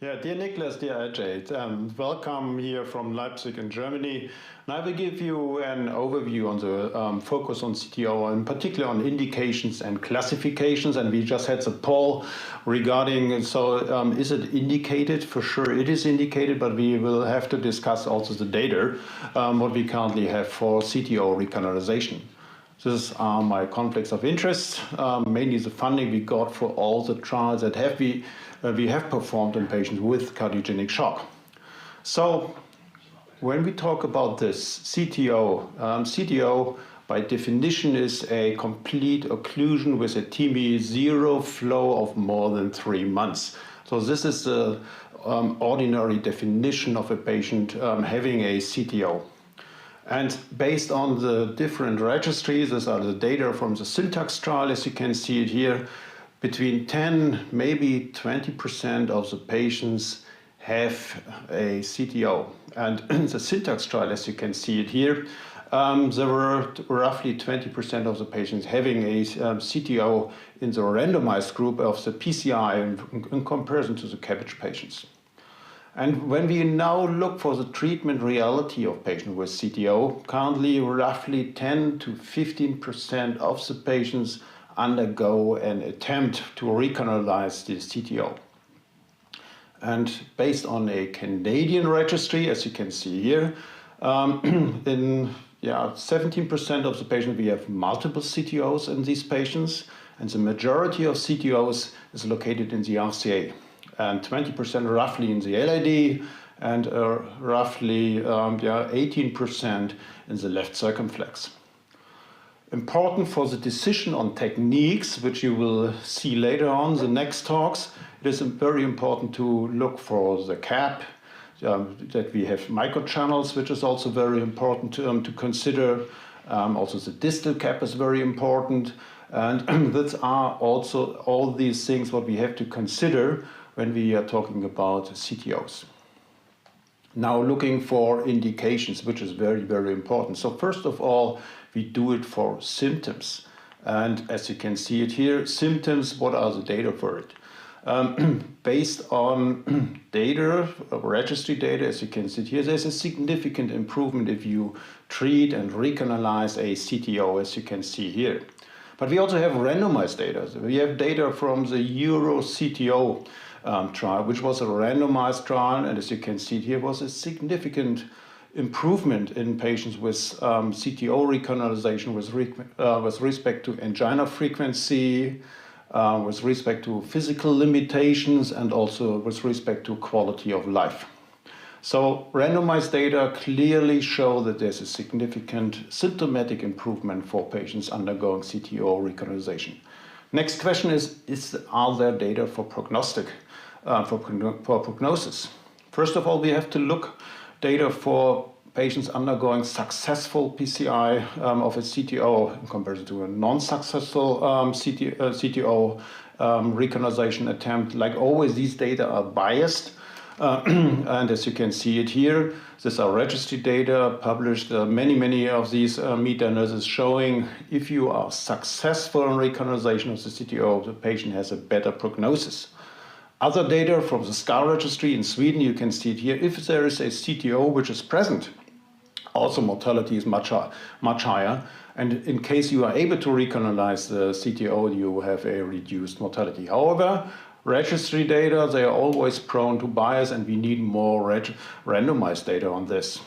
Yeah, dear Nicolas, dear Ajay, welcome here from Leipzig in Germany. And I will give you an overview on the focus on CTO, in particular on indications and classifications. And we just had the poll regarding, so is it indicated? For sure it is indicated, but we will have to discuss also the data, what we currently have for CTO recanalization. These are my conflicts of interest, mainly the funding we got for all the trials that we have performed in patients with cardiogenic shock. So when we talk about this CTO, CTO by definition is a complete occlusion with a TME zero flow of more than 3 months. So this is the ordinary definition of a patient having a CTO. And based on the different registries, these are the data from the syntax trial, as you can see it here, between 10, maybe 20% of the patients have a CTO. And in the syntax trial, as you can see it here, there were roughly 20% of the patients having a CTO in the randomized group of the PCI in comparison to the CABG patients. And when we now look for the treatment reality of patients with CTO, currently roughly 10 to 15% of the patients undergo an attempt to recanalize the CTO. And based on a Canadian registry, as you can see here, in 17% of the patients we have multiple CTOs in these patients, and the majority of CTOs is located in the RCA. And 20% roughly in the LAD, and roughly 18% in the left circumflex. Important for the decision on techniques, which you will see later on the next talks, it is very important to look for the cap, that we have microchannels, which is also very important to consider. Also the distal cap is very important. And that are also all these things what we have to consider when we are talking about CTOs. Now looking for indications, which is very, very important. So first of all, we do it for symptoms. And as you can see it here, symptoms, what are the data for it? Based on data, registry data, as you can see here, there's a significant improvement if you treat and recanalize a CTO, as you can see here. But we also have randomized data. So we have data from the Euro CTO trial, which was a randomized trial, and as you can see here, was a significant improvement in patients with CTO recanalization with respect to angina frequency, with respect to physical limitations, and also with respect to quality of life. So randomized data clearly show that there's a significant symptomatic improvement for patients undergoing CTO recanalization. Next question is are there data for prognostic, for prognosis? First of all, we have to look data for patients undergoing successful PCI of a CTO in comparison to a non-successful CTO recanalization attempt. Like always, these data are biased. And as you can see it here, these are registry data published, many of these meta-analyses showing if you are successful in recanalization of the CTO, the patient has a better prognosis. Other data from the SCAR registry in Sweden, you can see it here, if there is a CTO which is present, also mortality is much higher. And in case you are able to recanalize the CTO, you have a reduced mortality. However, registry data, they are always prone to bias, and we need more randomized data on this.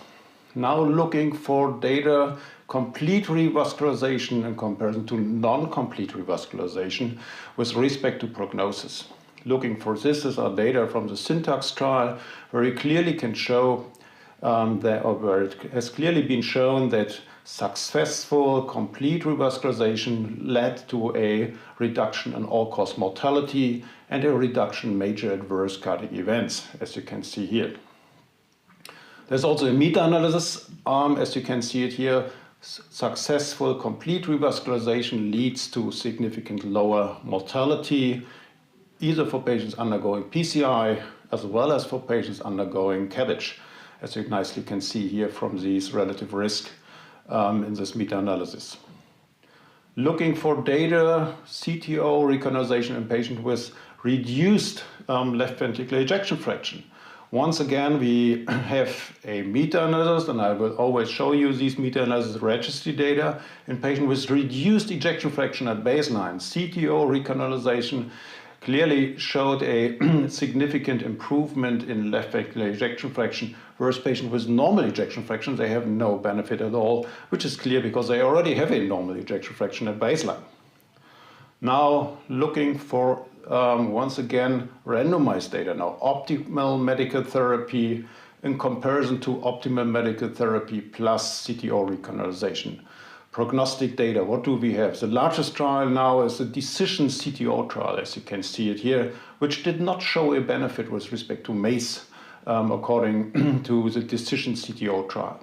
Now looking for data, complete revascularization in comparison to non-complete revascularization with respect to prognosis. Looking for this is our data from the syntax trial, where it clearly can show where it has clearly been shown that successful complete revascularization led to a reduction in all-cause mortality and a reduction in major adverse cardiac events, as you can see here. There's also a meta-analysis, as you can see it here. Successful complete revascularization leads to significant lower mortality, either for patients undergoing PCI as well as for patients undergoing CABG, as you nicely can see here from these relative risk in this meta-analysis. Looking for data, CTO recanalization in patients with reduced left ventricular ejection fraction. Once again, we have a meta-analysis, and I will always show you these meta-analysis registry data in patients with reduced ejection fraction at baseline. CTO recanalization clearly showed a significant improvement in left ventricular ejection fraction, whereas patients with normal ejection fraction, they have no benefit at all, which is clear because they already have a normal ejection fraction at baseline. Now, looking for, once again, randomized data. Now, optimal medical therapy in comparison to optimal medical therapy plus CTO recanalization. Prognostic data, what do we have? The largest trial now is the Decision CTO trial, as you can see it here, which did not show a benefit with respect to MACE, according to the Decision CTO trial.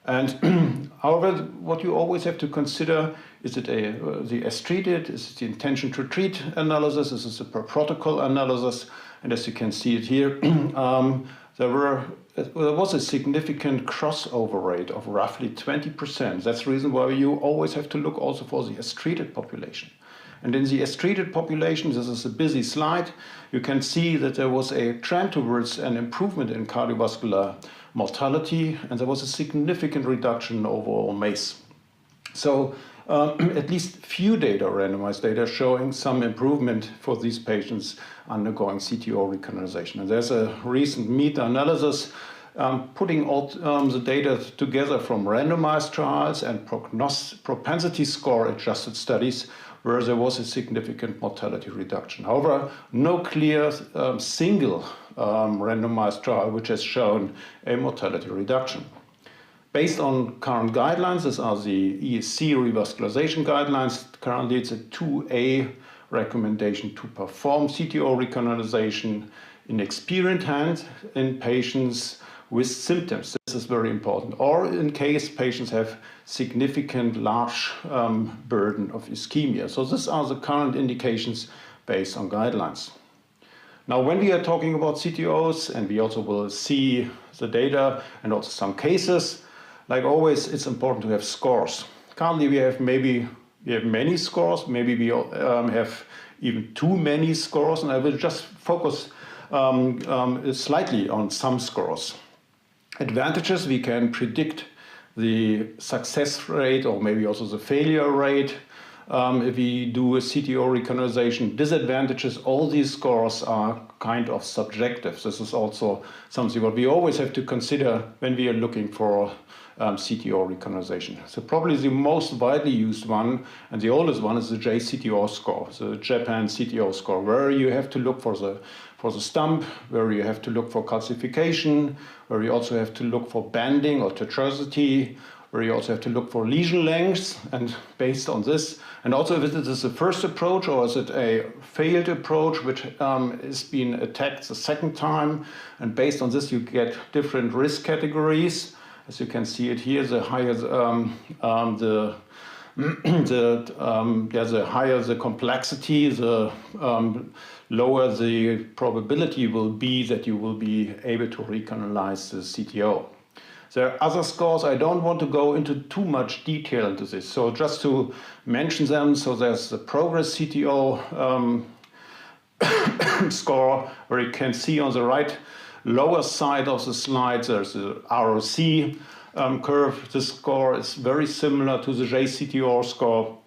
And however, what you always have to consider, is it the as treated, is it the intention to treat analysis, is it a per protocol analysis? And as you can see it here, there was a significant crossover rate of roughly 20%. That's the reason why you always have to look also for the as treated population. And in the as treated population, this is a busy slide, you can see that there was a trend towards an improvement in cardiovascular mortality, and there was a significant reduction in overall MACE. So at least few data, randomized data, showing some improvement for these patients undergoing CTO recanalization. And there's a recent meta-analysis putting all the data together from randomized trials and propensity score adjusted studies where there was a significant mortality reduction. However, no clear single randomized trial which has shown a mortality reduction. Based on current guidelines, these are the ESC revascularization guidelines. Currently, it's a 2A recommendation to perform CTO recanalization in experienced hands in patients with symptoms. This is very important. Or in case patients have significant large burden of ischemia. So these are the current indications based on guidelines. Now, when we are talking about CTOs, and we also will see the data and also some cases, like always, it's important to have scores. Currently, we have many scores. Maybe we have even too many scores, and I will just focus slightly on some scores. Advantages, we can predict the success rate or maybe also the failure rate if we do a CTO recanalization. Disadvantages, all these scores are kind of subjective. This is also something what we always have to consider when we are looking for CTO recanalization. So probably the most widely used one and the oldest one is the JCTO score, the Japan CTO score, where you have to look for the stump, where you have to look for calcification, where you also have to look for banding or tortuosity, where you also have to look for lesion lengths, and based on this, and also if it is the first approach or is it a failed approach which is being attacked the second time, and based on this you get different risk categories. As you can see it here, the higher the higher the complexity, the lower the probability will be that you will be able to recanalize the CTO. There are other scores. I don't want to go into too much detail into this. So just to mention them, so there's the progress CTO score, where you can see on the right lower side of the slide, there's the ROC curve. This score is very similar to the JCTO score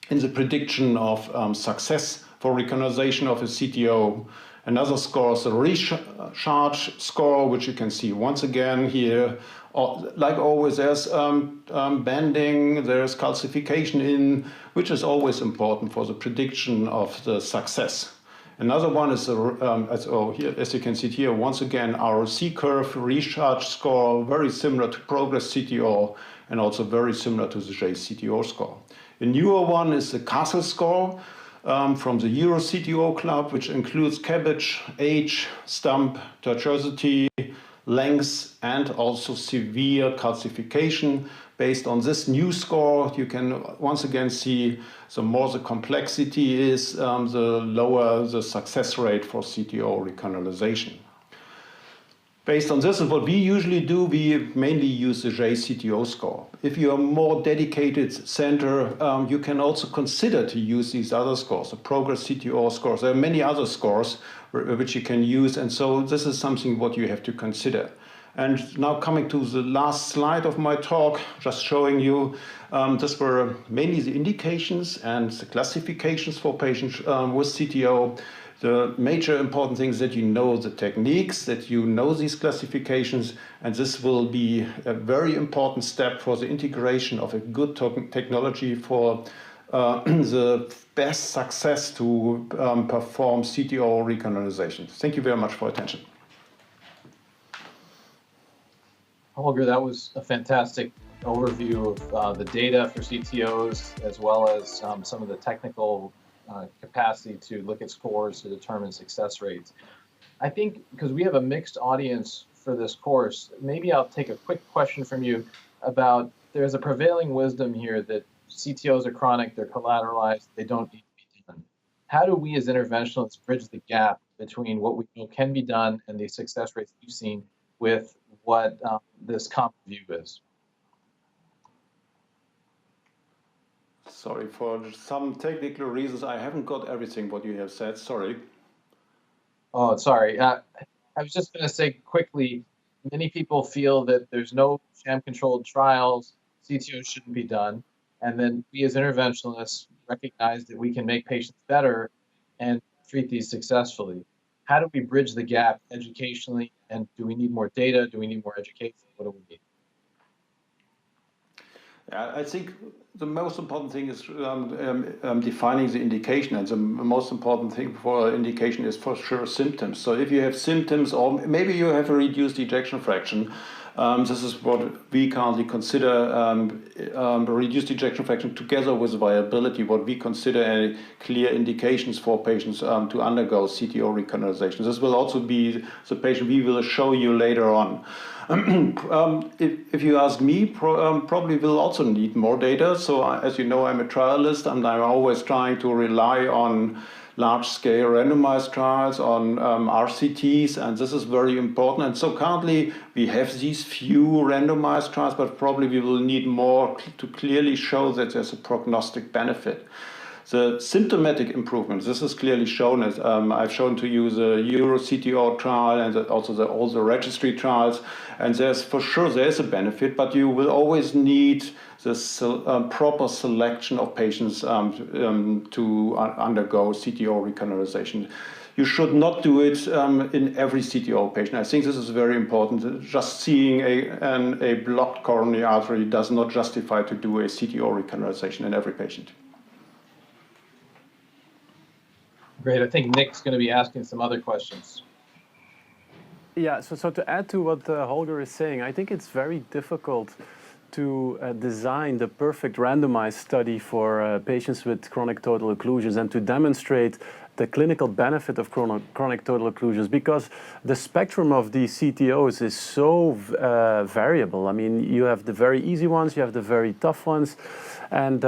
in the prediction of success for recanalization of a CTO. Another score is the recharge score, which you can see once again here. Like always, there's banding, there's calcification in, which is always important for the prediction of the success. Another one is as you can see here, once again, ROC curve, recharge score, very similar to progress CTO, and also very similar to the JCTO score. A newer one is the Castle score from the Euro CTO club, which includes cabbage, age, stump, tortuosity, length, and also severe calcification. Based on this new score, you can once again see the more the complexity is, the lower the success rate for CTO recanalization. Based on this, and what we usually do, we mainly use the Ajay CTO score. If you are a more dedicated center, you can also consider to use these other scores, the progress CTO scores. There are many other scores which you can use, and so this is something what you have to consider. And now coming to the last slide of my talk, just showing you, this were mainly the indications and the classifications for patients with CTO. The major important thing is that you know the techniques, that you know these classifications, and this will be a very important step for the integration of a good technology for the best success to perform CTO recanalization. Thank you very much for attention. Holger, that was a fantastic overview of the data for CTOs, as well as some of the technical capacity to look at scores to determine success rates. I think because we have a mixed audience for this course, maybe I'll take a quick question from you about, there's a prevailing wisdom here that CTOs are chronic, they're collateralized, they don't need to be done. How do we as interventionalists bridge the gap between what we know can be done and the success rates you've seen with what this common view is? Sorry, for some technical reasons, I haven't got everything what you have said. Sorry. Oh, sorry. I was just going to say quickly, many people feel that there's no sham-controlled trials, CTO shouldn't be done, and then we as interventionalists recognize that we can make patients better and treat these successfully. How do we bridge the gap educationally, and do we need more data? Do we need more education? What do we need? I think the most important thing is defining the indication, and the most important thing for indication is for sure symptoms. So if you have symptoms, or maybe you have a reduced ejection fraction, this is what we currently consider reduced ejection fraction together with viability, what we consider a clear indications for patients to undergo CTO recanalization. This will also be the patient we will show you later on. If you ask me, probably will also need more data. So as you know, I'm a trialist, and I'm always trying to rely on large-scale randomized trials, on RCTs, and this is very important. And so currently we have these few randomized trials, but probably we will need more to clearly show that there's a prognostic benefit. The symptomatic improvements, this is clearly shown, as I've shown to you the Euro-CTO trial and also all the registry trials, and there's for sure there's a benefit, but you will always need this proper selection of patients to undergo CTO recanalization. You should not do it in every CTO patient. I think this is very important. Just seeing a blocked coronary artery does not justify to do a CTO recanalization in every patient. Great. I think Nick's going to be asking some other questions. Yeah, so to add to what Holger is saying, I think it's very difficult to design the perfect randomized study for patients with chronic total occlusions and to demonstrate the clinical benefit of chronic total occlusions, because the spectrum of these CTOs is so variable. I mean, you have the very easy ones, you have the very tough ones, and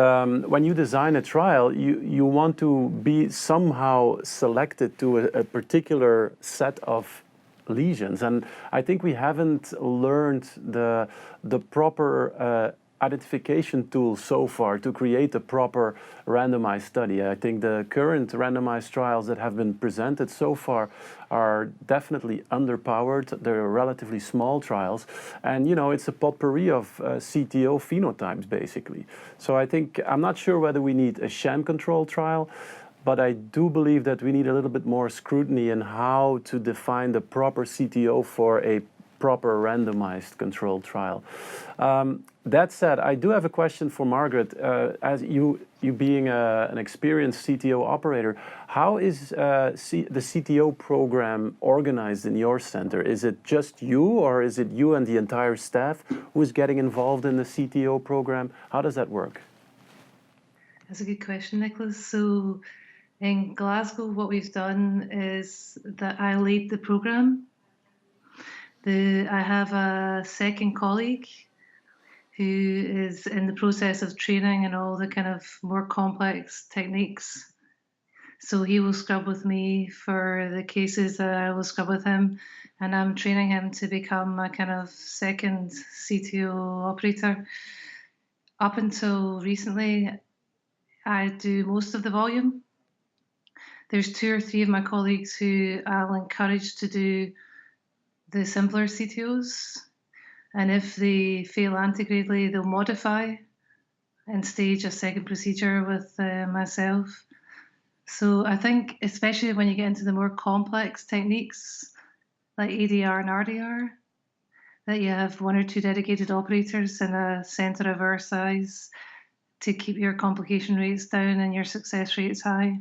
when you design a trial, you want to be somehow selected to a particular set of lesions, and I think we haven't learned the proper identification tools so far to create a proper randomized study. I think the current randomized trials that have been presented so far are definitely underpowered. They're relatively small trials, and you know, it's a potpourri of CTO phenotypes basically. So I think, I'm not sure whether we need a sham control trial, but I do believe that we need a little bit more scrutiny in how to define the proper CTO for a proper randomized controlled trial. That said, I do have a question for Margaret. As you being an experienced CTO operator, how is the CTO program organized in your center? Is it just you, or is it you and the entire staff who is getting involved in the CTO program? How does that work? That's a good question, Nicolas. So in Glasgow, what we've done is that I lead the program. I have a second colleague who is in the process of training in all the kind of more complex techniques. So he will scrub with me for the cases that I will scrub with him, and I'm training him to become a kind of second CTO operator. Up until recently, I do most of the volume. There's 2 or 3 of my colleagues who I'll encourage to do the simpler CTOs, and if they fail antegradely, they'll modify and stage a second procedure with myself. So I think, especially when you get into the more complex techniques like ADR and RDR, that you have 1 or 2 dedicated operators in a center of our size to keep your complication rates down and your success rates high.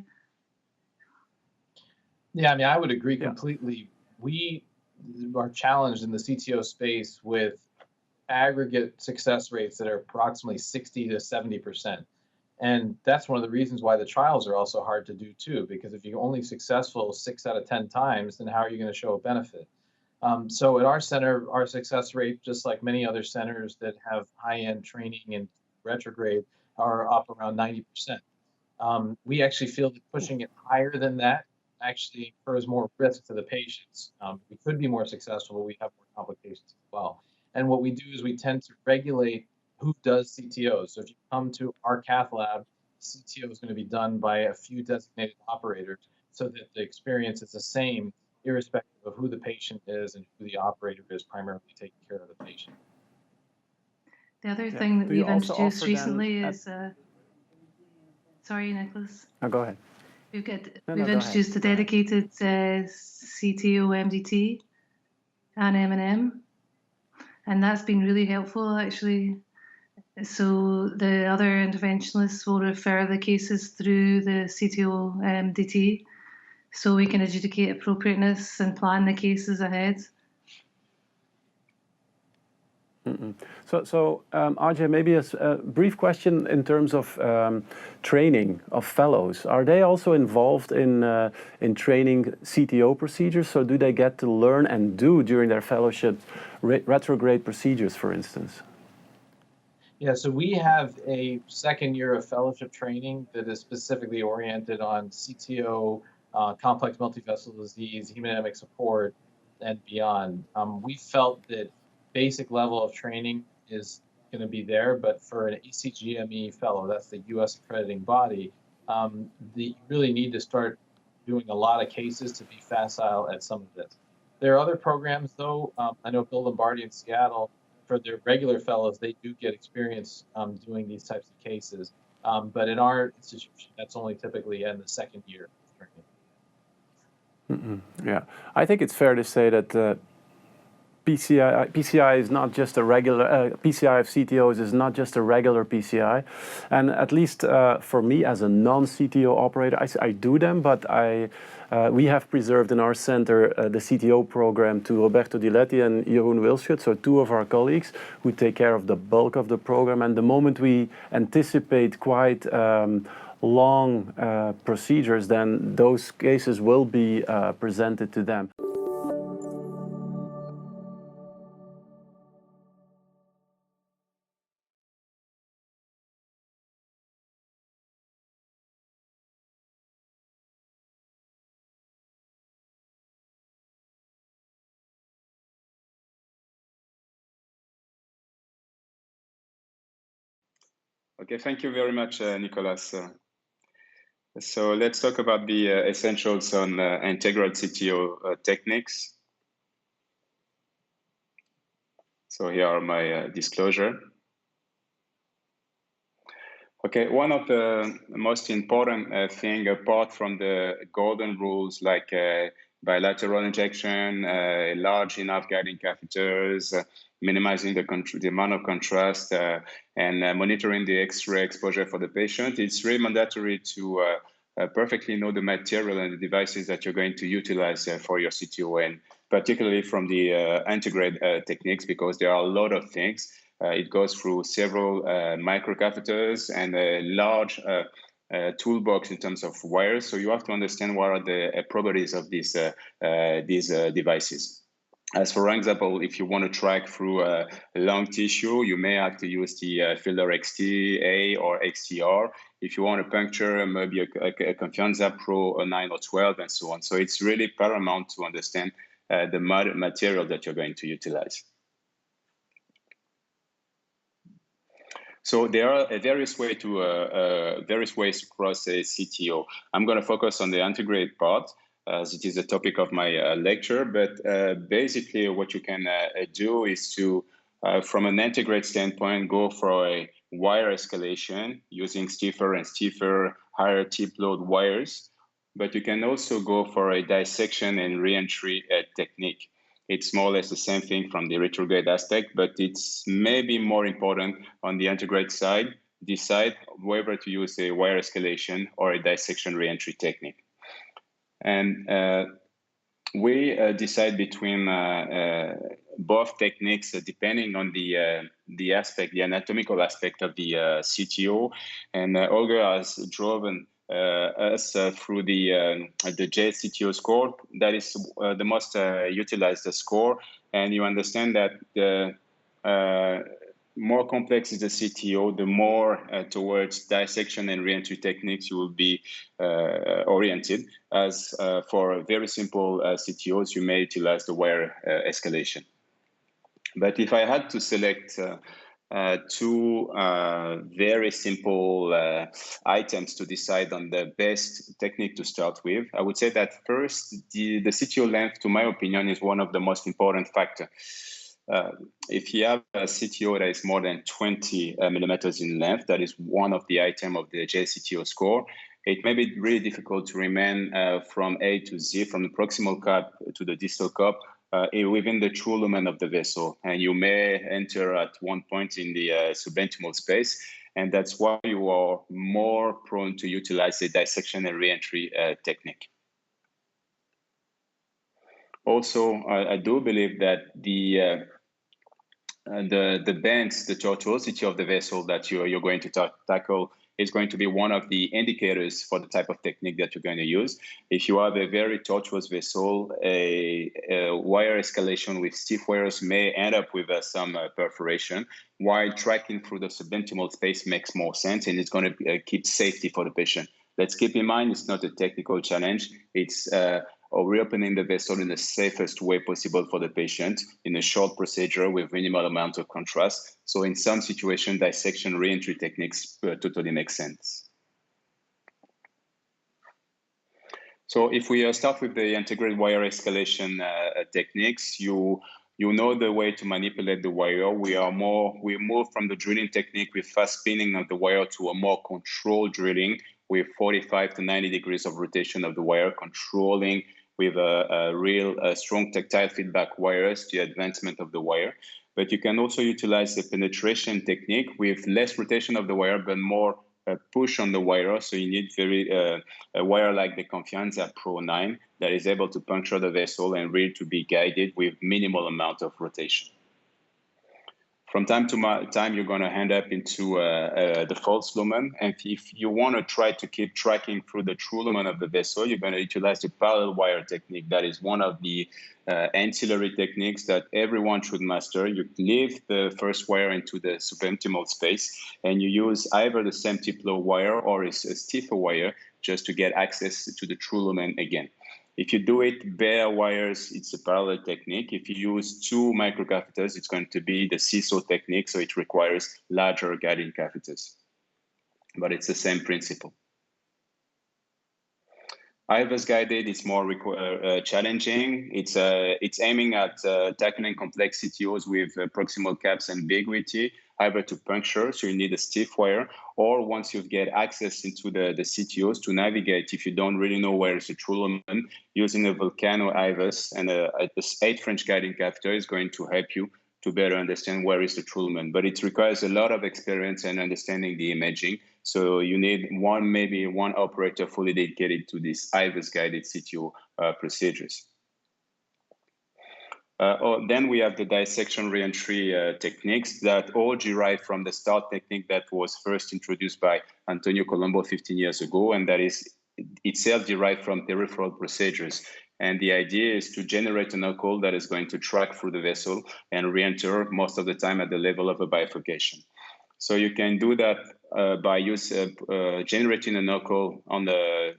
Yeah, I mean, I would agree completely. We are challenged in the CTO space with aggregate success rates that are approximately 60 to 70%. And that's one of the reasons why the trials are also hard to do too, because if you're only successful 6 out of 10 times, then how are you going to show a benefit? So at our center, our success rate, just like many other centers that have high-end training and retrograde, are up around 90%. We actually feel that pushing it higher than that actually incurs more risk to the patients. We could be more successful, but we have more complications as well. And what we do is we tend to regulate who does CTOs. So if you come to our cath lab, CTO is going to be done by a few designated operators so that the experience is the same, irrespective of who the patient is and who the operator is primarily taking care of the patient. The other thing that we've introduced recently is, sorry, Nicolas. Oh, go ahead. We've introduced a dedicated CTO MDT and M&M, and that's been really helpful actually. So the other interventionalists will refer the cases through the CTO MDT, so we can adjudicate appropriateness and plan the cases ahead. So Ajay, maybe a brief question in terms of training of fellows. Are they also involved in training CTO procedures? So do they get to learn and do during their fellowship retrograde procedures, for instance? Yeah, so we have a second year of fellowship training that is specifically oriented on CTO, complex multivessel disease, hemodynamic support, and beyond. We felt that basic level of training is going to be there, but for an ECGME fellow, that's the U.S. accrediting body, you really need to start doing a lot of cases to be facile at some of this. There are other programs, though. I know Bill Lombardi in Seattle, for their regular fellows, they do get experience doing these types of cases. But in our institution, that's only typically in the second year of training. Yeah, I think it's fair to say that PCI is not just a regular PCI of CTOs is not just a regular PCI, and at least for me as a non-CTO operator, I do them, but we have preserved in our center the CTO program to Roberto Diletti and Jeroen Wilschut, so 2 of our colleagues who take care of the bulk of the program. And the moment we anticipate quite long procedures, then those cases will be presented to them. Okay, thank you very much, Nicolas. So let's talk about the essentials on integral CTO techniques. So here are my disclosure. Okay, one of the most important thing, apart from the golden rules like bilateral injection, large enough guiding catheters, minimizing the amount of contrast, and monitoring the X-ray exposure for the patient, it's really mandatory to perfectly know the material and the devices that you're going to utilize for your CTO, and particularly from the antegrade techniques, because there are a lot of things. It goes through several microcatheters and a large toolbox in terms of wires. So you have to understand what are the properties of these devices. As for example, if you want to track through a lung tissue, you may have to use the Fielder XT-A or XTR. If you want to puncture, maybe a Confianza Pro 9 or 12 and so on. So it's really paramount to understand the material that you're going to utilize. So there are various ways to cross a CTO. I'm going to focus on the integrate part, as it is the topic of my lecture. But basically, what you can do is to, from an integrate standpoint, go for a wire escalation using stiffer and stiffer, higher tip load wires. But you can also go for a dissection and reentry technique. It's more or less the same thing from the retrograde aspect, but it's maybe more important on the integrate side, decide whether to use a wire escalation or a dissection reentry technique. And we decide between both techniques depending on the aspect, the anatomical aspect of the CTO. And Holger has driven us through the JCTO score. That is the most utilized score. And you understand that the more complex is the CTO, the more towards dissection and reentry techniques you will be oriented. As for very simple CTOs, you may utilize the wire escalation. But if I had to select two very simple items to decide on the best technique to start with, I would say that first, the CTO length, to my opinion, is one of the most important factors. If you have a CTO that is more than 20 millimeters in length, that is one of the items of the JCTO score. It may be really difficult to remain from A to Z, from the proximal cup to the distal cup, within the true lumen of the vessel. And you may enter at one point in the subintimal space, and that's why you are more prone to utilize the dissection and reentry technique. Also, I do believe that the bends, the tortuosity of the vessel that you're going to tackle is going to be one of the indicators for the type of technique that you're going to use. If you have a very tortuous vessel, a wire escalation with stiff wires may end up with some perforation, while tracking through the subintimal space makes more sense, and it's going to keep safety for the patient. Let's keep in mind, it's not a technical challenge. It's reopening the vessel in the safest way possible for the patient in a short procedure with minimal amount of contrast. So in some situations, dissection reentry techniques totally make sense. So if we start with the integrated wire escalation techniques, you know the way to manipulate the wire. We move from the drilling technique with fast spinning of the wire to a more controlled drilling with 45 to 90 degrees of rotation of the wire, controlling with a real strong tactile feedback wires to advancement of the wire. But you can also utilize the penetration technique with less rotation of the wire, but more push on the wire. So you need a wire like the Confianza Pro 9 that is able to puncture the vessel and really to be guided with minimal amount of rotation. From time to time, you're going to end up into the false lumen. And if you want to try to keep tracking through the true lumen of the vessel, you're going to utilize the parallel wire technique. That is one of the ancillary techniques that everyone should master. You leave the first wire into the subintimal space, and you use either the same tip low wire or a stiffer wire just to get access to the true lumen again. If you do it bare wires, it's a parallel technique. If you use two microcatheters, it's going to be the CISO technique, so it requires larger guiding catheters. But it's the same principle. IVUS guided is more challenging. It's aiming at tackling complex CTOs with proximal caps and ambiguity, either to puncture, so you need a stiff wire, or once you get access into the CTOs to navigate, if you don't really know where is the true lumen, using a Volcano IVUS and a 8 French guiding catheter is going to help you to better understand where is the true lumen. But it requires a lot of experience and understanding the imaging. So you need maybe one operator fully dedicated to these IVUS guided CTO procedures. Then we have the dissection reentry techniques that all derive from the START technique that was first introduced by Antonio Colombo 15 years ago, and that is itself derived from peripheral procedures. And the idea is to generate a knuckle that is going to track through the vessel and re-enter most of the time at the level of a bifurcation. So you can do that by generating a knuckle on the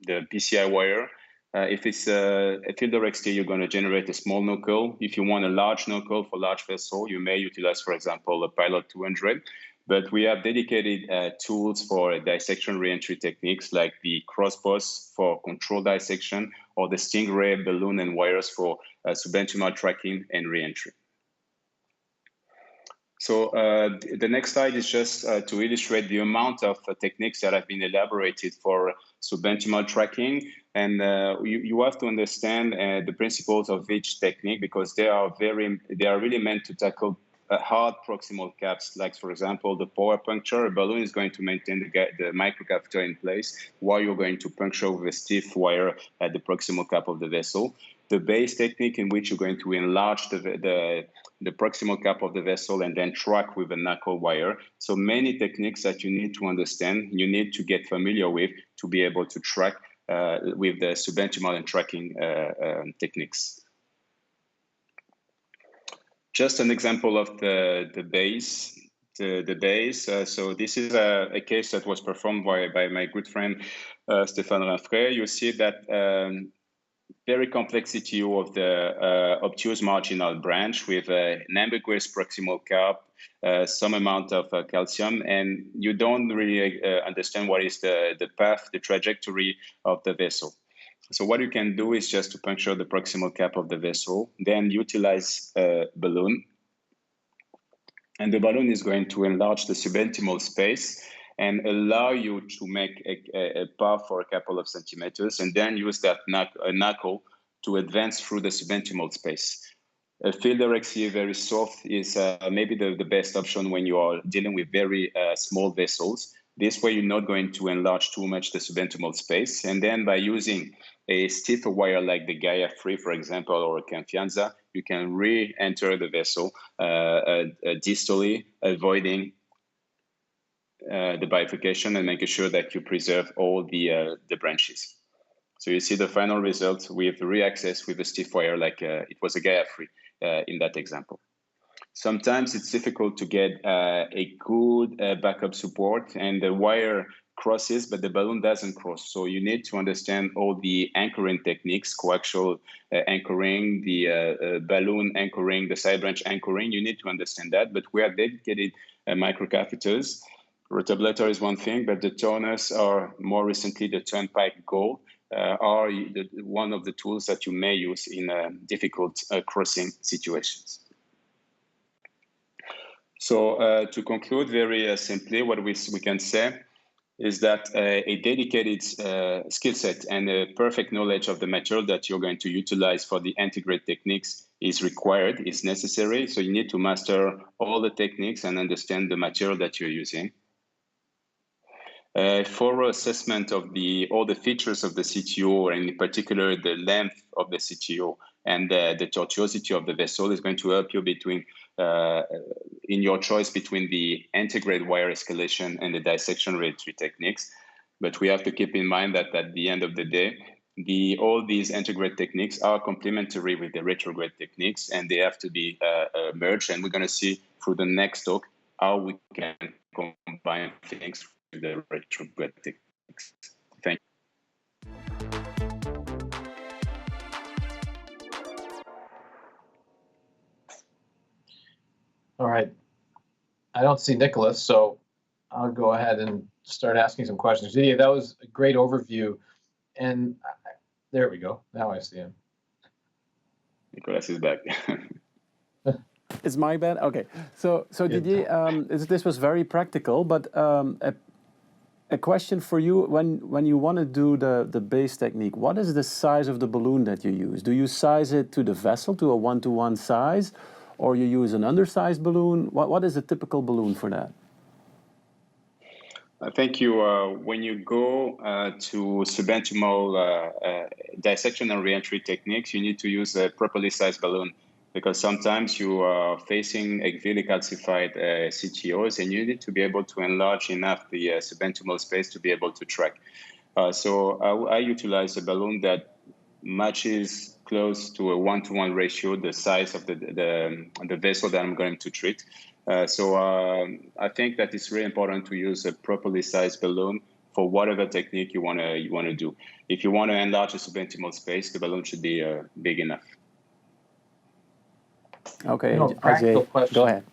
PCI wire. If it's a field XT, you're going to generate a small knuckle. If you want a large knuckle for large vessel, you may utilize, for example, a Pilot 200. But we have dedicated tools for dissection reentry techniques like the crossboss for controlled dissection or the Stingray balloon and wires for suboptimal tracking and reentry. So the next slide is just to illustrate the amount of techniques that have been elaborated for suboptimal tracking. And you have to understand the principles of each technique because they are really meant to tackle hard proximal caps, like for example, the power puncture. A balloon is going to maintain the microcatheter in place while you're going to puncture with a stiff wire at the proximal cap of the vessel. The base technique in which you're going to enlarge the proximal cap of the vessel and then track with a knuckle wire. So many techniques that you need to understand, you need to get familiar with to be able to track with the suboptimal and tracking techniques. Just an example of the base. So this is a case that was performed by my good friend Stéphane Rinfray. You see that very complex CTO of the obtuse marginal branch with an ambiguous proximal cap, some amount of calcium, and you don't really understand what is the path, the trajectory of the vessel. So what you can do is just to puncture the proximal cap of the vessel, then utilize a balloon. And the balloon is going to enlarge the suboptimal space and allow you to make a path for a couple of centimeters and then use that knuckle to advance through the suboptimal space. A fielder XE very soft is maybe the best option when you are dealing with very small vessels. This way you're not going to enlarge too much the suboptimal space. And then by using a stiffer wire like the Gaia 3, for example, or a Confianza, you can re-enter the vessel distally, avoiding the bifurcation and making sure that you preserve all the branches. So you see the final result with re-access with a stiff wire like it was a Gaia 3 in that example. Sometimes it's difficult to get a good backup support and the wire crosses, but the balloon doesn't cross. So you need to understand all the anchoring techniques, coaxial anchoring, the balloon anchoring, the side branch anchoring. You need to understand that, but we have dedicated microcatheters. Rotablator is one thing, but the toners are more recently the turnpike gold are one of the tools that you may use in difficult crossing situations. So to conclude very simply, what we can say is that a dedicated skill set and a perfect knowledge of the material that you're going to utilize for the integrate techniques is required, is necessary. So you need to master all the techniques and understand the material that you're using. Thorough assessment of all the features of the CTO, and in particular the length of the CTO and the tortuosity of the vessel is going to help you in your choice between the integrated wire escalation and the dissection reentry techniques. But we have to keep in mind that at the end of the day, all these integrated techniques are complementary with the retrograde techniques, and they have to be merged. And we're going to see through the next talk how we can combine things with the retrograde techniques. Thank you. All right. I don't see Nicolas, so I'll go ahead and start asking some questions. Didier, that was a great overview. And there we go. Now I see him. Nicolas is back. It's my bad? Okay. So Didier, this was very practical, but a question for you. When you want to do the base technique, what is the size of the balloon that you use? Do you size it to the vessel, to a 1-to-1 size? Or you use an undersized balloon? What is a typical balloon for that? Thank you. When you go to suboptimal dissection and reentry techniques, you need to use a properly sized balloon because sometimes you are facing actively calcified CTOs and you need to be able to enlarge enough the suboptimal space to be able to track. So I utilize a balloon that matches close to a 1-to-1 ratio the size of the vessel that I'm going to treat. So I think that it's really important to use a properly sized balloon for whatever technique you want to do. If you want to enlarge the subintimal space, the balloon should be big enough. Okay, practical Ajay, question. go ahead.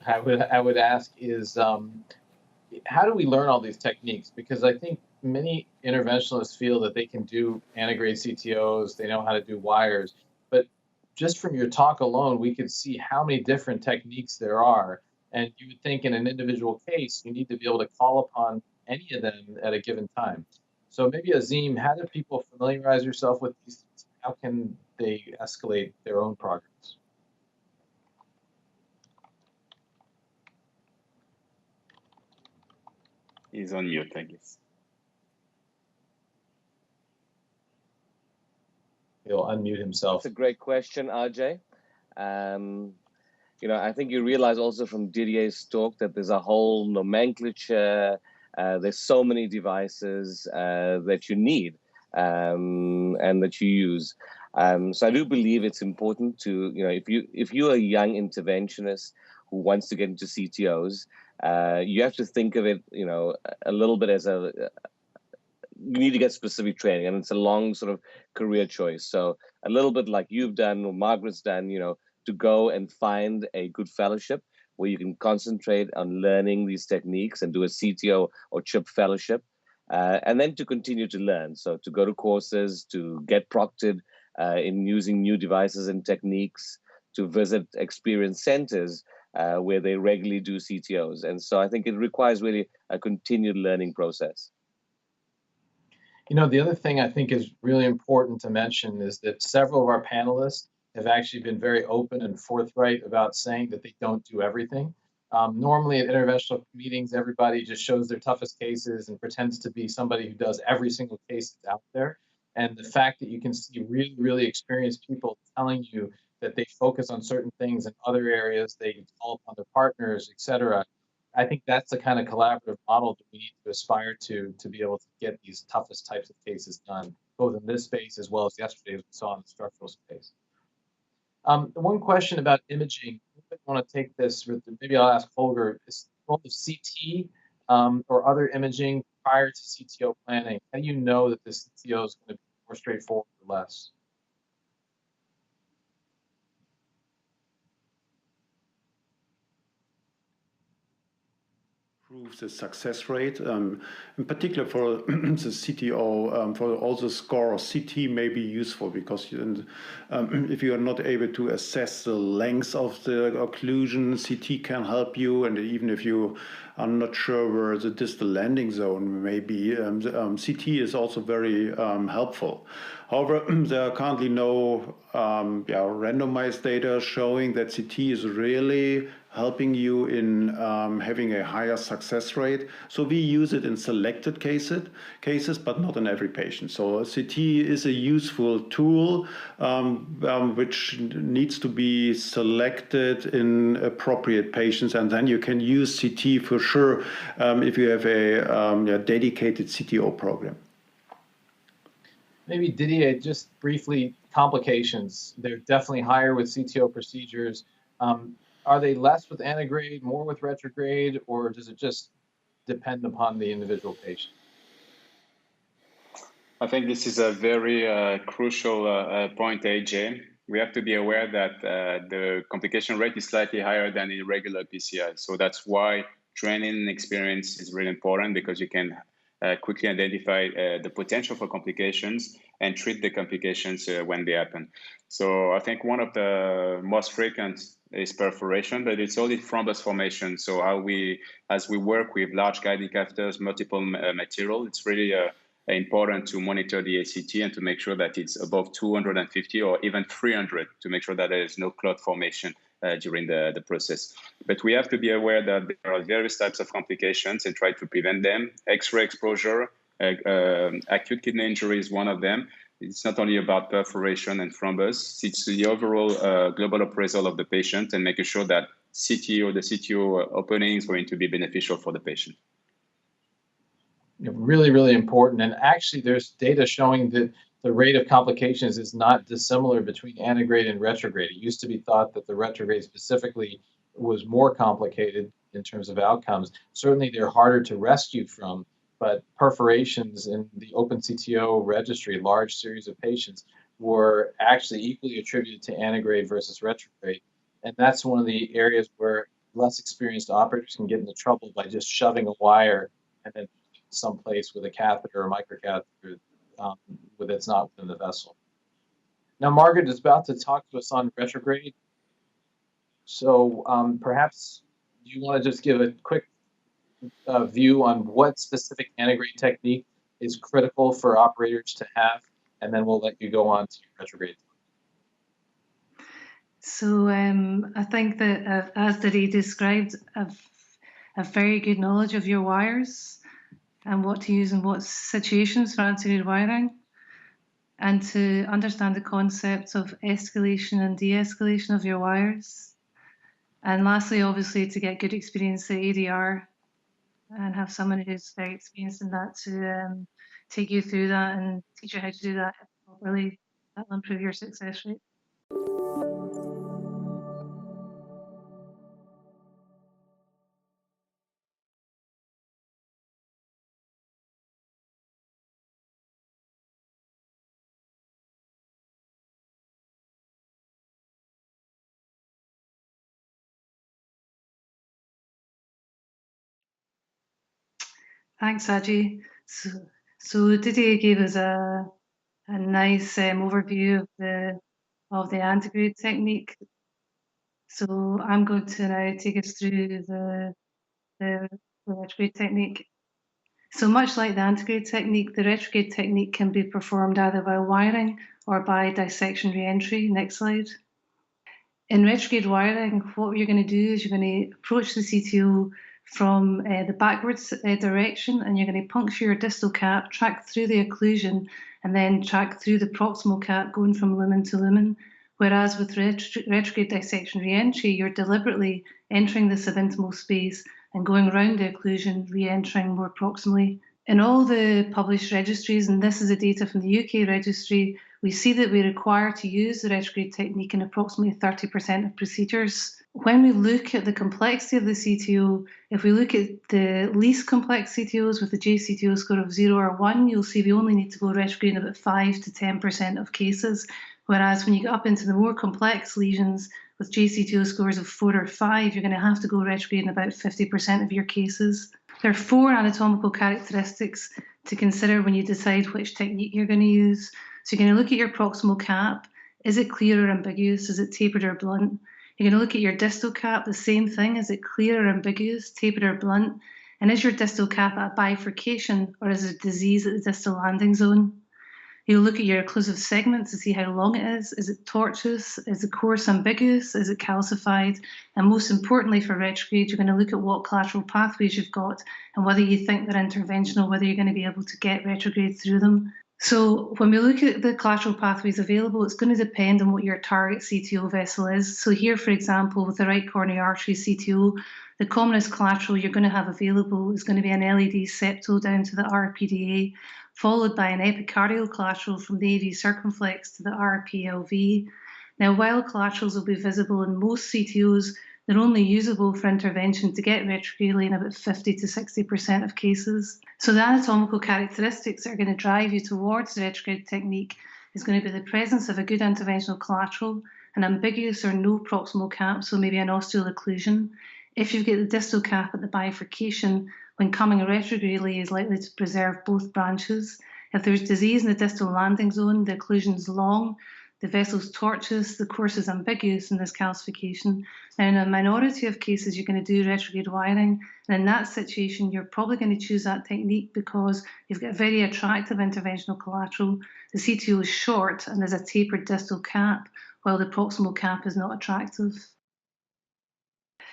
I would ask is, how do we learn all these techniques? Because I think many interventionalists feel that they can do antegrade CTOs, they know how to do wires, but just from your talk alone, we could see how many different techniques there are. And you would think in an individual case, you need to be able to call upon any of them at a given time. So maybe Azeem, how do people familiarize yourself with these things? How can they escalate their own progress? He's on mute, I guess. He'll unmute himself. That's a great question, Ajay. I think you realize also from Didier's talk that there's a whole nomenclature. There's so many devices that you need and that you use. So I do believe it's important to, if you're a young interventionist who wants to get into CTOs, you have to think of it, a little bit as you need to get specific training, and it's a long sort of career choice. So a little bit like you've done or Margaret's done, to go and find a good fellowship where you can concentrate on learning these techniques and do a CTO or CHIP fellowship, and then to continue to learn. So to go to courses, to get proctored in using new devices and techniques, to visit experience centers where they regularly do CTOs. And so I think it requires really a continued learning process. The other thing I think is really important to mention is that several of our panelists have actually been very open and forthright about saying that they don't do everything. Normally at interventional meetings, everybody just shows their toughest cases and pretends to be somebody who does every single case that's out there. And the fact that you can see really, really experienced people telling you that they focus on certain things in other areas, they call upon their partners, et cetera. I think that's the kind of collaborative model that we need to aspire to be able to get these toughest types of cases done, both in this space as well as yesterday, as we saw in the structural space. One question about imaging. I want to take this, maybe I'll ask Holger, is the role of CT or other imaging prior to CTO planning? How do you know that the CTO is going to be more straightforward or less? Improves the success rate, in particular for the CTO, for also score of CT may be useful because if you are not able to assess the length of the occlusion, CT can help you, and even if you are not sure where the distal landing zone may be, CT is also very helpful. However, there are currently no randomized data showing that CT is really helping you in having a higher success rate. So we use it in selected cases, but not in every patient. So CT is a useful tool which needs to be selected in appropriate patients, and then you can use CT for sure if you have a dedicated CTO program. Maybe Didier, just briefly, complications. They're definitely higher with CTO procedures. Are they less with antegrade, more with retrograde, or does it just depend upon the individual patient? I think this is a very crucial point, Ajay. We have to be aware that the complication rate is slightly higher than in regular PCI. So that's why training and experience is really important, because you can quickly identify the potential for complications and treat the complications when they happen. So I think one of the most frequent is perforation, but it's only thrombus formation. So as we work with large guiding catheters, multiple material, it's really important to monitor the ACT and to make sure that it's above 250 or even 300 to make sure that there is no clot formation during the process. But we have to be aware that there are various types of complications and try to prevent them. X-ray exposure, acute kidney injury is one of them. It's not only about perforation and thrombus, it's the overall global appraisal of the patient and making sure that CTO, the CTO opening is going to be beneficial for the patient. Really, really important. And actually, there's data showing that the rate of complications is not dissimilar between antegrade and retrograde. It used to be thought that the retrograde specifically was more complicated in terms of outcomes. Certainly they're harder to rescue from, but perforations in the open CTO registry, large series of patients, were actually equally attributed to antegrade versus retrograde. And that's one of the areas where less experienced operators can get into trouble by just shoving a wire and then someplace with a catheter or microcatheter that's not within the vessel. Now, Margaret is about to talk to us on retrograde. So perhaps you want to just give a quick view on what specific antegrade technique is critical for operators to have, and then we'll let you go on to retrograde. So I think that as Didier described, a very good knowledge of your wires and what to use in what situations for antegrade wiring, and to understand the concepts of escalation and de-escalation of your wires. And lastly, obviously, to get good experience at ADR and have someone who's very experienced in that to take you through that and teach you how to do that properly. That'll improve your success rate. Thanks, Ajay. So Didier gave us a nice overview of the antegrade technique. So I'm going to now take us through the retrograde technique. So much like the antegrade technique, the retrograde technique can be performed either by wiring or by dissection reentry. Next slide. In retrograde wiring, what you're going to do is you're going to approach the CTO from the backwards direction, and you're going to puncture your distal cap, track through the occlusion, and then track through the proximal cap, going from lumen to lumen. Whereas with retrograde dissection reentry, you're deliberately entering the subintimal space and going around the occlusion, re-entering more proximally. In all the published registries, and this is the data from the UK registry, we see that we require to use the retrograde technique in approximately 30% of procedures. When we look at the complexity of the CTO, if we look at the least complex CTOs with a JCTO score of 0 or 1, you'll see we only need to go retrograde in about 5 to 10% of cases. Whereas when you get up into the more complex lesions with JCTO scores of 4 or 5, you're going to have to go retrograde in about 50% of your cases. There are 4 anatomical characteristics to consider when you decide which technique you're going to use. So you're going to look at your proximal cap. Is it clear or ambiguous? Is it tapered or blunt? You're going to look at your distal cap, the same thing. Is it clear or ambiguous, tapered or blunt? And is your distal cap at a bifurcation, or is it disease at the distal landing zone? You'll look at your occlusive segment to see how long it is. Is it tortuous? Is the course ambiguous? Is it calcified? And most importantly for retrograde, you're going to look at what collateral pathways you've got and whether you think they're interventional, whether you're going to be able to get retrograde through them. So when we look at the collateral pathways available, it's going to depend on what your target CTO vessel is. So here, for example, with the right coronary artery CTO, the commonest collateral you're going to have available is going to be an LED septal down to the RPDA, followed by an epicardial collateral from the AV circumflex to the RPLV. Now, while collaterals will be visible in most CTOs, they're only usable for intervention to get retrograde in about 50 to 60% of cases. So the anatomical characteristics that are going to drive you towards the retrograde technique is going to be the presence of a good interventional collateral, an ambiguous or no proximal cap, so maybe an osteal occlusion. If you get the distal cap at the bifurcation, when coming retrogradely is likely to preserve both branches. If there's disease in the distal landing zone, the occlusion is long, the vessel's tortuous, the course is ambiguous, and there's calcification. Now, in a minority of cases, you're going to do retrograde wiring, and in that situation, you're probably going to choose that technique because you've got a very attractive interventional collateral, the CTO is short, and there's a tapered distal cap, while the proximal cap is not attractive.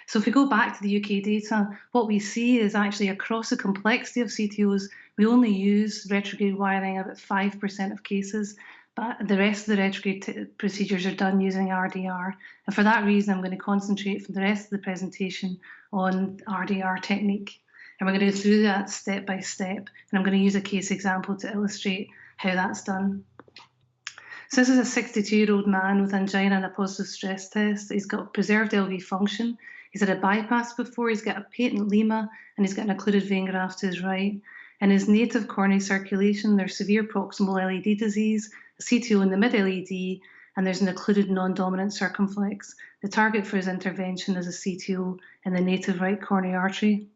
So if we go back to the UK data, what we see is actually across the complexity of CTOs, we only use retrograde wiring about 5% of cases, but the rest of the retrograde procedures are done using RDR. And for that reason, I'm going to concentrate for the rest of the presentation on RDR technique. And we're going to go through that step by step. And I'm going to use a case example to illustrate how that's done. So this is a 62-year-old man with angina and a positive stress test. He's got preserved LV function. He's had a bypass before. He's got a patent lima, and he's got an occluded vein graft to his right. In his native coronary circulation, there's severe proximal LED disease, a CTO in the mid-LED, and there's an occluded non-dominant circumflex. The target for his intervention is a CTO in the native right coronary artery.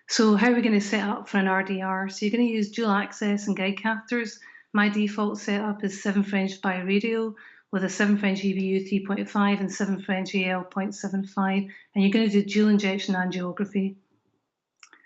So how are we going to set up for an RDR? So you're going to use dual access and guide catheters. My default setup is 7 French biradial with a 7 French EBU 3.5 and 7 French AL 0.75, and you're going to do dual injection angiography.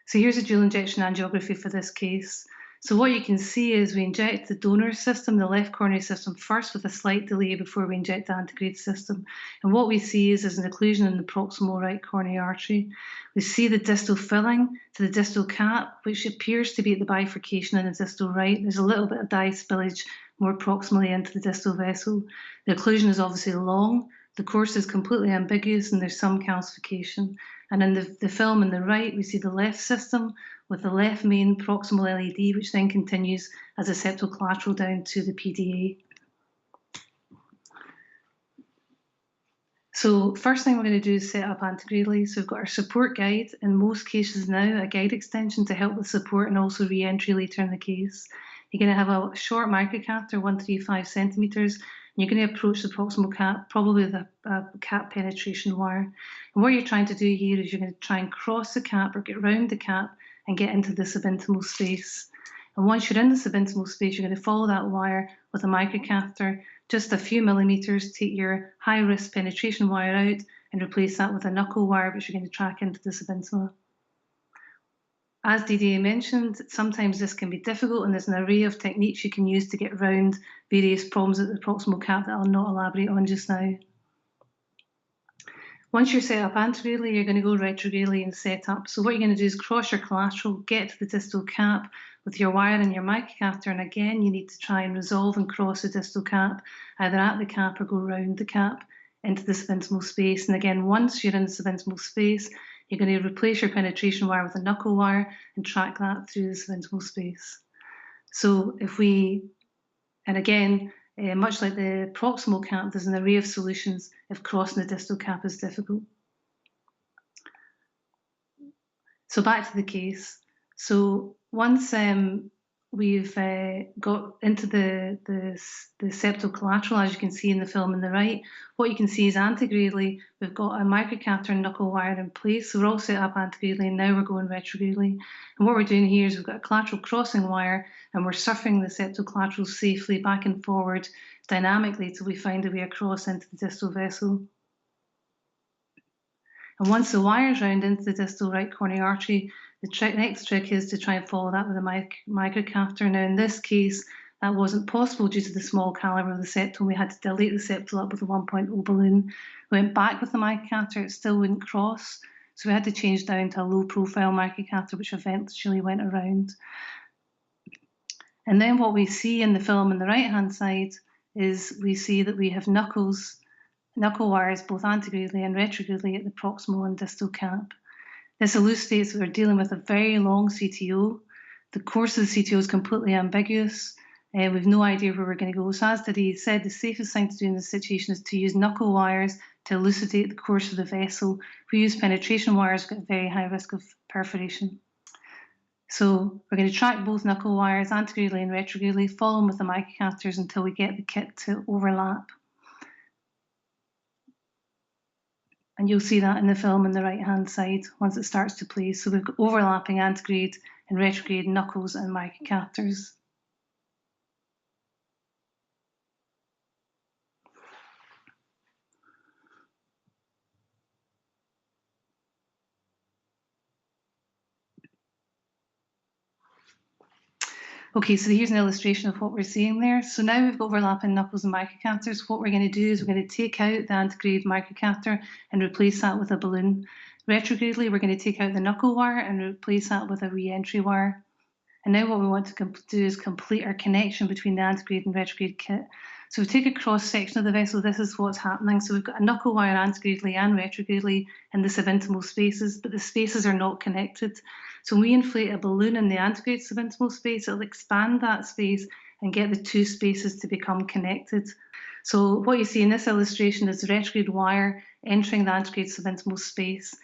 So here's a dual injection angiography for this case. So what you can see is we inject the donor system, the left coronary system, first with a slight delay before we inject the antegrade system. And what we see is there's an occlusion in the proximal right coronary artery. We see the distal filling to the distal cap, which appears to be at the bifurcation in the distal right. There's a little bit of dye spillage more proximally into the distal vessel. The occlusion is obviously long. The course is completely ambiguous and there's some calcification. And in the film on the right, we see the left system with the left main proximal LED, which then continues as a septal collateral down to the PDA. So first thing we're going to do is set up antegradally. So we've got our support guide, in most cases now, a guide extension to help with support and also re-entry later in the case. You're going to have a short microcatheter, 135 centimeters, and you're going to approach the proximal cap, probably with a cap penetration wire. And what you're trying to do here is you're going to try and cross the cap or get round the cap and get into the subintimal space. And once you're in the subintimal space, you're going to follow that wire with a microcatheter, just a few millimeters, take your high-risk penetration wire out and replace that with a knuckle wire, which you're going to track into the subintima. As Didier mentioned, sometimes this can be difficult, and there's an array of techniques you can use to get around various problems at the proximal cap that I'll not elaborate on just now. Once you're set up anterogrally, you're going to go retrogrally and set up. So what you're going to do is cross your collateral, get to the distal cap with your wire and your microcatheter, and again you need to try and resolve and cross the distal cap, either at the cap or go round the cap into the subintimal space. And again, once you're in the subintimal space, you're going to replace your penetration wire with a knuckle wire and track that through the subintimal space. So if we, and again, much like the proximal cap, there's an array of solutions if crossing the distal cap is difficult. So back to the case. So once we've got into the septal collateral, as you can see in the film on the right, what you can see is antegradally, we've got a microcatheter and knuckle wire in place. So we're all set up antegradally, and now we're going retrogradely. And what we're doing here is we've got a collateral crossing wire, and we're surfing the septal collateral safely back and forward dynamically till we find a way across into the distal vessel. And once the wire's round into the distal right coronary artery, the next trick is to try and follow that with a microcatheter. Now in this case, that wasn't possible due to the small caliber of the septum. We had to dilate the septal up with a 1.0 balloon. We went back with the microcatheter, it still wouldn't cross. So we had to change down to a low profile microcatheter, which eventually went around. And then what we see in the film on the right hand side is we see that we have knuckle wires both antegradally and retrogradely at the proximal and distal cap. This elucidates that we're dealing with a very long CTO. The course of the CTO is completely ambiguous. We've no idea where we're going to go. So as Didier said, the safest thing to do in this situation is to use knuckle wires to elucidate the course of the vessel. If we use penetration wires, we've got a very high risk of perforation. So we're going to track both knuckle wires antegradally and retrogradely, follow them with the microcatheters until we get the kit to overlap. And you'll see that in the film on the right-hand side once it starts to play. So we've got overlapping antegrade and retrograde knuckles and microcatheters. Okay, so here's an illustration of what we're seeing there. So now we've got overlapping knuckles and microcatheters. What we're going to do is we're going to take out the antegrade microcatheter and replace that with a balloon. Retrogradely, we're going to take out the knuckle wire and replace that with a re-entry wire. And now what we want to do is complete our connection between the antegrade and retrograde kit. So if we take a cross section of the vessel, this is what's happening. So we've got a knuckle wire antegradely and retrogradely in the subintimal spaces, but the spaces are not connected. So when we inflate a balloon in the antegrade subintimal space, it'll expand that space and get the two spaces to become connected. So what you see in this illustration is the retrograde wire entering the antegrade subintimal space.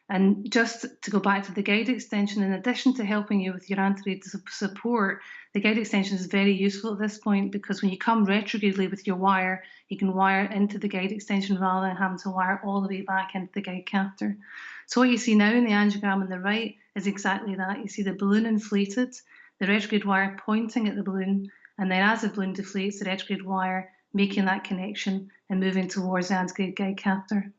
And just to go back to the guide extension, in addition to helping you with your antegrade support, the guide extension is very useful at this point, because when you come retrogradely with your wire, you can wire into the guide extension rather than having to wire all the way back into the guide catheter. So what you see now in the angiogram on the right is exactly that. You see the balloon inflated, the retrograde wire pointing at the balloon, and then as the balloon deflates, the retrograde wire making that connection and moving towards the antegrade guide catheter.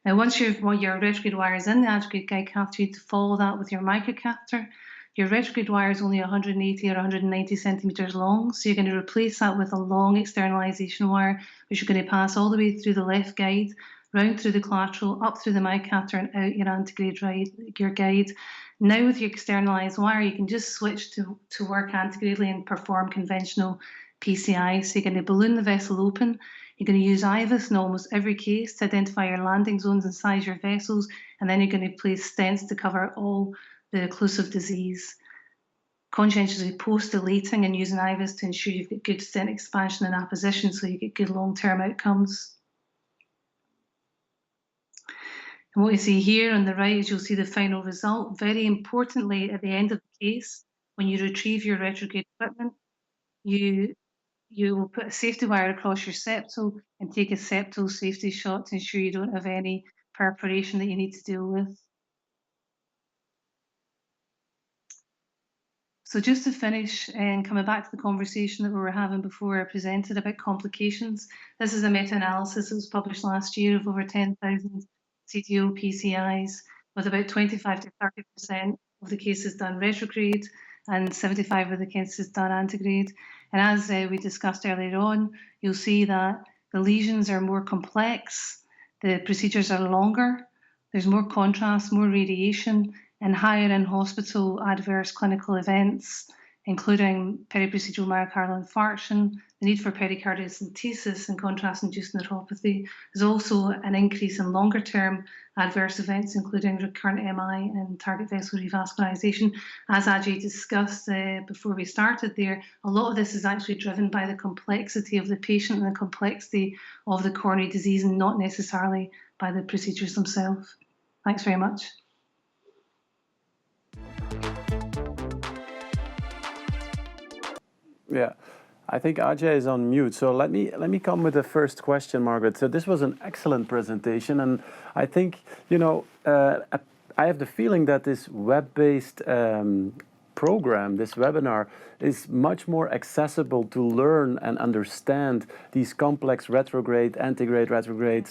Now, once your retrograde wire is in the antegrade guide catheter, you need to follow that with your microcatheter. Your retrograde wire is only 180 or 190 centimeters long, so you're going to replace that with a long externalization wire, which you're going to pass all the way through the left guide, round through the collateral, up through the microcatheter, and out your antegrade your guide. Now, with your externalized wire, you can just switch to work antegradely and perform conventional PCI. So you're going to balloon the vessel open. You're going to use IVUS in almost every case to identify your landing zones and size your vessels, and then you're going to place stents to cover all the occlusive disease. Conscientiously post-dilating and using IVUS to ensure you've got good stent expansion and apposition so you get good long-term outcomes. And what you see here on the right is you'll see the final result. Very importantly, at the end of the case, when you retrieve your retrograde equipment, you will put a safety wire across your septal and take a septal safety shot to ensure you don't have any perforation that you need to deal with. So just to finish, and coming back to the conversation that we were having before I presented about complications, this is a meta-analysis that was published last year of over 10,000 CTO PCIs, with about 25 to 30% of the cases done retrograde and 75% of the cases done antegrade. And as we discussed earlier on, you'll see that the lesions are more complex, the procedures are longer, there's more contrast, more radiation, and higher in-hospital adverse clinical events, including periprocedural myocardial infarction, the need for pericardiocentesis and contrast-induced neuropathy. There's also an increase in longer-term adverse events, including recurrent MI and target vessel revascularization. As Ajay discussed before we started there, a lot of this is actually driven by the complexity of the patient and the complexity of the coronary disease, and not necessarily by the procedures themselves. Thanks very much. Yeah, I think Ajay is on mute. So let me come with the first question, Margaret. So this was an excellent presentation, and I think, you know, I have the feeling that this web-based program, this webinar, is much more accessible to learn and understand these complex retrograde, antegrade, retrograde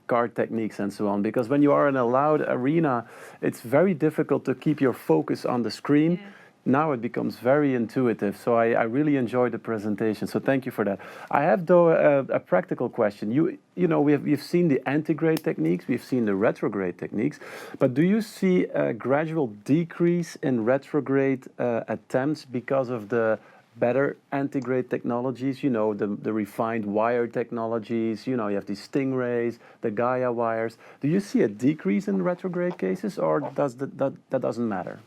card techniques and so on. Because when you are in a loud arena, it's very difficult to keep your focus on the screen. Yeah. Now it becomes very intuitive, so I really enjoyed the presentation, so thank you for that. I have, though, a practical question. You know, we've seen the antegrade techniques, we've seen the retrograde techniques, but do you see a gradual decrease in retrograde attempts because of the better antegrade technologies, you know, the refined wire technologies, you know, you have these Stingrays, the Gaia wires. Do you see a decrease in retrograde cases, or does that doesn't matter?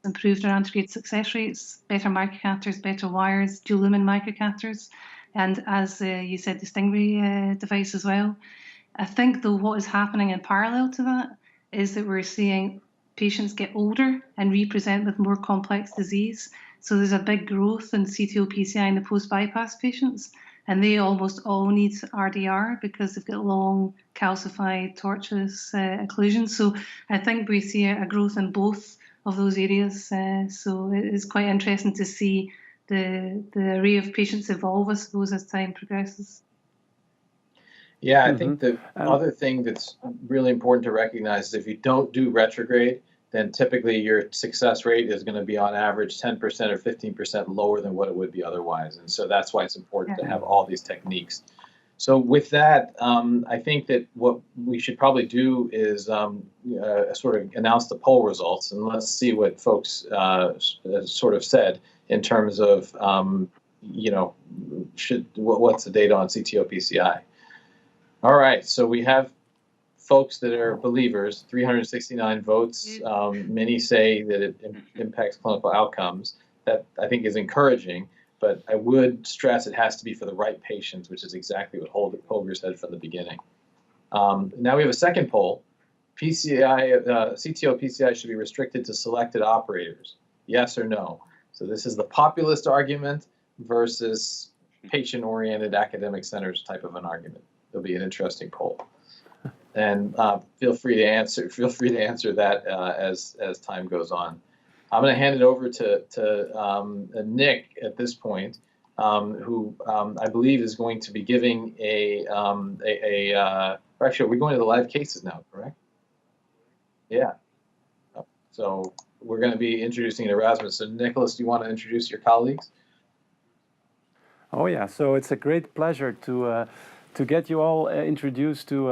Improved our antegrade success rates, better microcatheters, better wires, dual lumen microcatheters, and as you said, the Stingray device as well. I think, though, what is happening in parallel to that is that we're seeing patients get older and represent with more complex disease. So there's a big growth in CTO PCI in the post-bypass patients, and they almost all need RDR because they've got long calcified tortuous occlusions. So I think we see a growth in both of those areas. So it is quite interesting to see the array of patients evolve, I suppose, as time progresses. Yeah, I think the other thing that's really important to recognize is if you don't do retrograde, then typically your success rate is going to be on average 10% or 15% lower than what it would be otherwise. And so that's why it's important to have all these techniques. So with that, I think that what we should probably do is sort of announce the poll results, and let's see what folks sort of said in terms of, you know, what's the data on CTO PCI. All right, so we have folks that are believers, 369 votes. Many say that it impacts clinical outcomes. That I think is encouraging, but I would stress it has to be for the right patients, which is exactly what Holger said from the beginning. Now we have a second poll. CTO PCI should be restricted to selected operators, yes or no? So this is the populist argument versus patient-oriented academic centers type of an argument. It'll be an interesting poll, and feel free to answer that as time goes on. I'm going to hand it over to Nick at this point, who I believe is going to be giving actually, we're going to the live cases now, correct? Yeah. So we're going to be introducing Erasmus. So Nicolas, do you want to introduce your colleagues? Oh yeah, so it's a great pleasure to get you all introduced to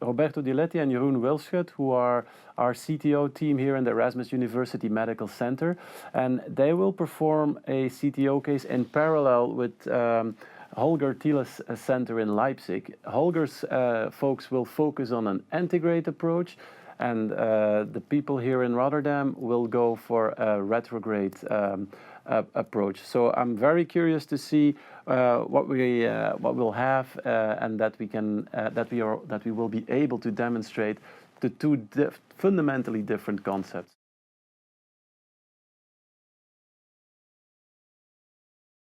Roberto Diletti and Jeroen Wilschut, who are our CTO team here in the Erasmus University Medical Center. And they will perform a CTO case in parallel with Holger Thiele's center in Leipzig. Holger's folks will focus on an integrate approach, and the people here in Rotterdam will go for a retrograde approach. So I'm very curious to see what we'll have, and that we will be able to demonstrate the two fundamentally different concepts.